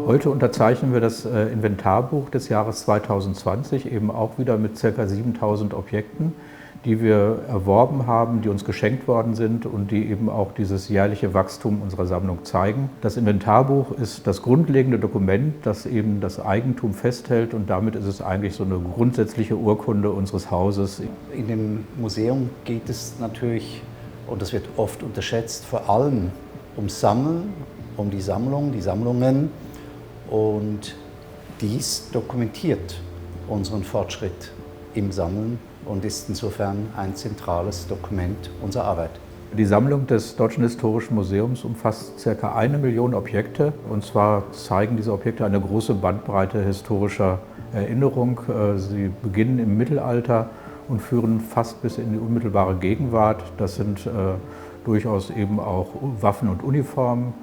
Heute unterzeichnen wir das Inventarbuch des Jahres 2020, eben auch wieder mit ca. 7.000 Objekten, die wir erworben haben, die uns geschenkt worden sind und die eben auch dieses jährliche Wachstum unserer Sammlung zeigen. Das Inventarbuch ist das grundlegende Dokument, das eben das Eigentum festhält, und damit ist es eigentlich so eine grundsätzliche Urkunde unseres Hauses. In dem Museum geht es natürlich, und das wird oft unterschätzt, vor allem ums Sammeln, um die Sammlungen, und dies dokumentiert unseren Fortschritt im Sammeln und ist insofern ein zentrales Dokument unserer Arbeit. Die Sammlung des Deutschen Historischen Museums umfasst ca. 1 Million Objekte, und zwar zeigen diese Objekte eine große Bandbreite historischer Erinnerung. Sie beginnen im Mittelalter und führen fast bis in die unmittelbare Gegenwart. Das sind durchaus eben auch Waffen und Uniformen,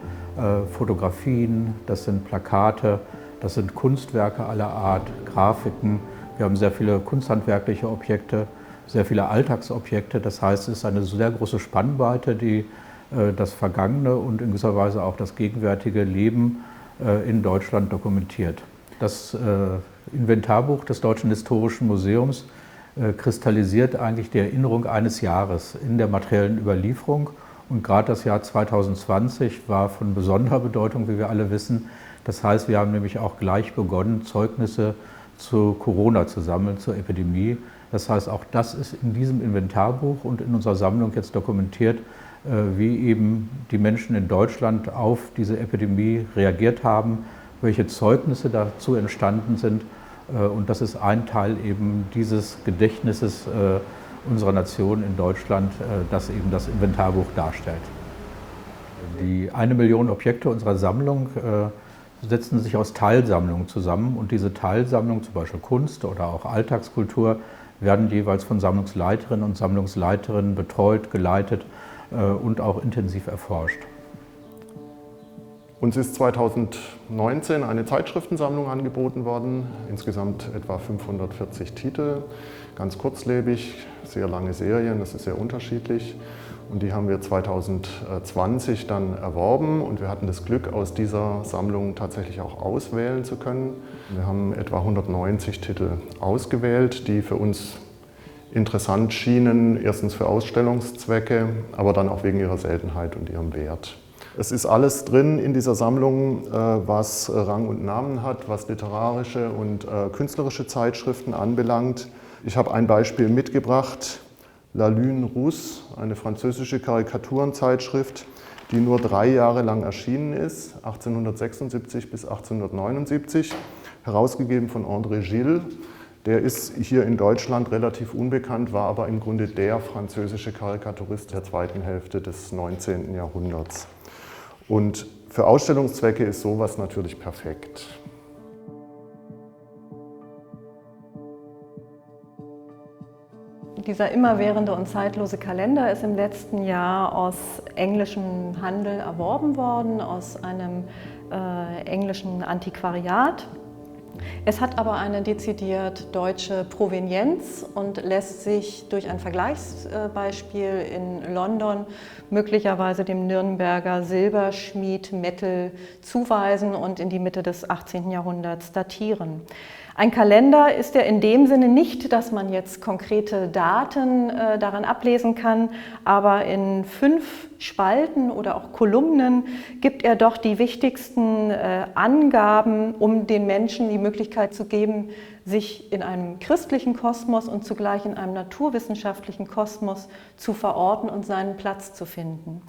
Fotografien, das sind Plakate, das sind Kunstwerke aller Art, Grafiken. Wir haben sehr viele kunsthandwerkliche Objekte, sehr viele Alltagsobjekte. Das heißt, es ist eine sehr große Spannweite, die das vergangene und in gewisser Weise auch das gegenwärtige Leben in Deutschland dokumentiert. Das Inventarbuch des Deutschen Historischen Museums kristallisiert eigentlich die Erinnerung eines Jahres in der materiellen Überlieferung. Und gerade das Jahr 2020 war von besonderer Bedeutung, wie wir alle wissen. Das heißt, wir haben nämlich auch gleich begonnen, Zeugnisse zu Corona zu sammeln, zur Epidemie. Das heißt, auch das ist in diesem Inventarbuch und in unserer Sammlung jetzt dokumentiert, wie eben die Menschen in Deutschland auf diese Epidemie reagiert haben, welche Zeugnisse dazu entstanden sind. Und das ist ein Teil eben dieses Gedächtnisses unserer Nation in Deutschland, das eben das Inventarbuch darstellt. Die 1 Million Objekte unserer Sammlung setzen sich aus Teilsammlungen zusammen, und diese Teilsammlungen, zum Beispiel Kunst oder auch Alltagskultur, werden jeweils von Sammlungsleiterinnen und Sammlungsleiterinnen betreut, geleitet und auch intensiv erforscht. Uns ist 2019 eine Zeitschriftensammlung angeboten worden, insgesamt etwa 540 Titel, ganz kurzlebig, sehr lange Serien, das ist sehr unterschiedlich. Und die haben wir 2020 dann erworben, und wir hatten das Glück, aus dieser Sammlung tatsächlich auch auswählen zu können. Wir haben etwa 190 Titel ausgewählt, die für uns interessant schienen, erstens für Ausstellungszwecke, aber dann auch wegen ihrer Seltenheit und ihrem Wert. Es ist alles drin in dieser Sammlung, was Rang und Namen hat, was literarische und künstlerische Zeitschriften anbelangt. Ich habe ein Beispiel mitgebracht. La Lune Rousse, eine französische Karikaturenzeitschrift, die nur 3 Jahre lang erschienen ist, 1876 bis 1879, herausgegeben von André Gilles. Der ist hier in Deutschland relativ unbekannt, war aber im Grunde der französische Karikaturist der zweiten Hälfte des 19. Jahrhunderts. Und für Ausstellungszwecke ist sowas natürlich perfekt. Dieser immerwährende und zeitlose Kalender ist im letzten Jahr aus englischem Handel erworben worden, aus einem englischen Antiquariat. Es hat aber eine dezidiert deutsche Provenienz und lässt sich durch ein Vergleichsbeispiel in London möglicherweise dem Nürnberger Silberschmied Mettel zuweisen und in die Mitte des 18. Jahrhunderts datieren. Ein Kalender ist ja in dem Sinne nicht, dass man jetzt konkrete Daten daran ablesen kann, aber in 5 Spalten oder auch Kolumnen gibt er doch die wichtigsten Angaben, um den Menschen die Möglichkeit zu geben, sich in einem christlichen Kosmos und zugleich in einem naturwissenschaftlichen Kosmos zu verorten und seinen Platz zu finden.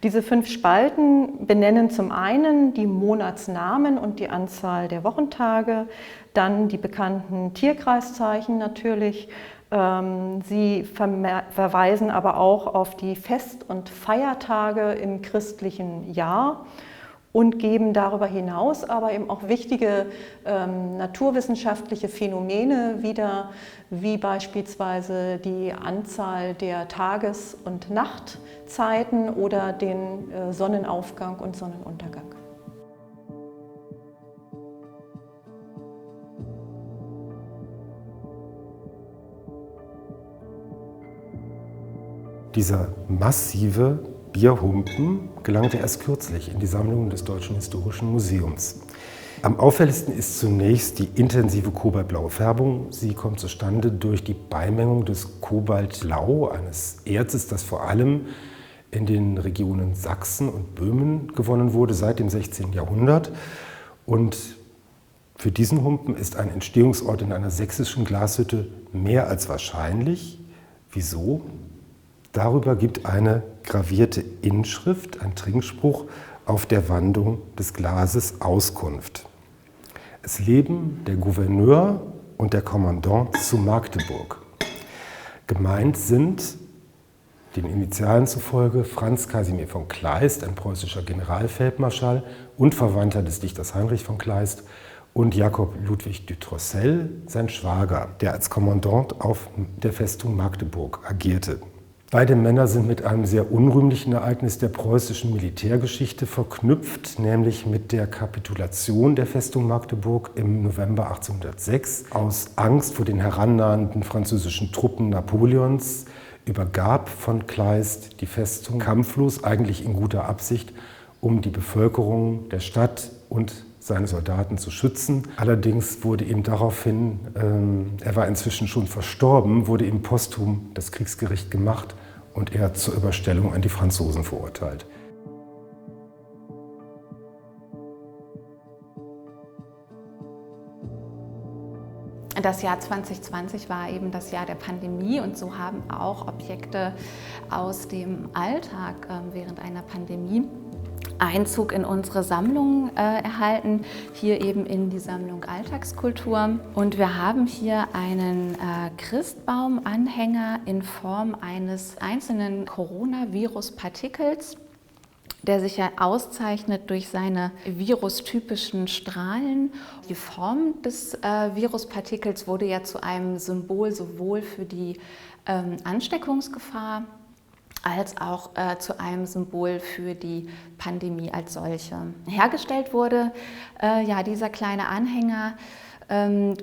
Diese 5 Spalten benennen zum einen die Monatsnamen und die Anzahl der Wochentage, dann die bekannten Tierkreiszeichen natürlich. Sie verweisen aber auch auf die Fest- und Feiertage im christlichen Jahr und geben darüber hinaus aber eben auch wichtige naturwissenschaftliche Phänomene wieder, wie beispielsweise die Anzahl der Tages- und Nachtzeiten oder den Sonnenaufgang und Sonnenuntergang. Dieser massive Bierhumpen gelangte erst kürzlich in die Sammlung des Deutschen Historischen Museums. Am auffälligsten ist zunächst die intensive kobaltblaue Färbung. Sie kommt zustande durch die Beimengung des Kobaltblau, eines Erzes, das vor allem in den Regionen Sachsen und Böhmen gewonnen wurde seit dem 16. Jahrhundert. Und für diesen Humpen ist ein Entstehungsort in einer sächsischen Glashütte mehr als wahrscheinlich. Wieso? Darüber gibt eine gravierte Inschrift, ein Trinkspruch, auf der Wandung des Glases Auskunft. Es leben der Gouverneur und der Kommandant zu Magdeburg. Gemeint sind, den Initialen zufolge, Franz Kasimir von Kleist, ein preußischer Generalfeldmarschall und Verwandter des Dichters Heinrich von Kleist, und Jakob Ludwig du Trossel, sein Schwager, der als Kommandant auf der Festung Magdeburg agierte. Beide Männer sind mit einem sehr unrühmlichen Ereignis der preußischen Militärgeschichte verknüpft, nämlich mit der Kapitulation der Festung Magdeburg im November 1806. Aus Angst vor den herannahenden französischen Truppen Napoleons übergab von Kleist die Festung kampflos, eigentlich in guter Absicht, um die Bevölkerung der Stadt und seine Soldaten zu schützen. Allerdings wurde ihm daraufhin, er war inzwischen schon verstorben, wurde ihm posthum das Kriegsgericht gemacht und er zur Überstellung an die Franzosen verurteilt. Das Jahr 2020 war eben das Jahr der Pandemie und so haben auch Objekte aus dem Alltag während einer Pandemie Einzug in unsere Sammlung erhalten, hier eben in die Sammlung Alltagskultur. Und wir haben hier einen Christbaumanhänger in Form eines einzelnen Coronavirus-Partikels, der sich ja auszeichnet durch seine virustypischen Strahlen. Die Form des Viruspartikels wurde ja zu einem Symbol sowohl für die Ansteckungsgefahr als auch zu einem Symbol für die Pandemie als solche. Hergestellt wurde dieser kleine Anhänger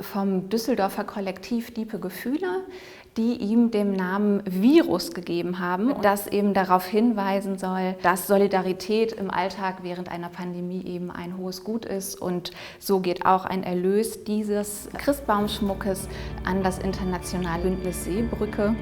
vom Düsseldorfer Kollektiv Diepe Gefühle, die ihm den Namen Virus gegeben haben, das eben darauf hinweisen soll, dass Solidarität im Alltag während einer Pandemie eben ein hohes Gut ist. Und so geht auch ein Erlös dieses Christbaumschmuckes an das internationale Bündnis Seebrücke.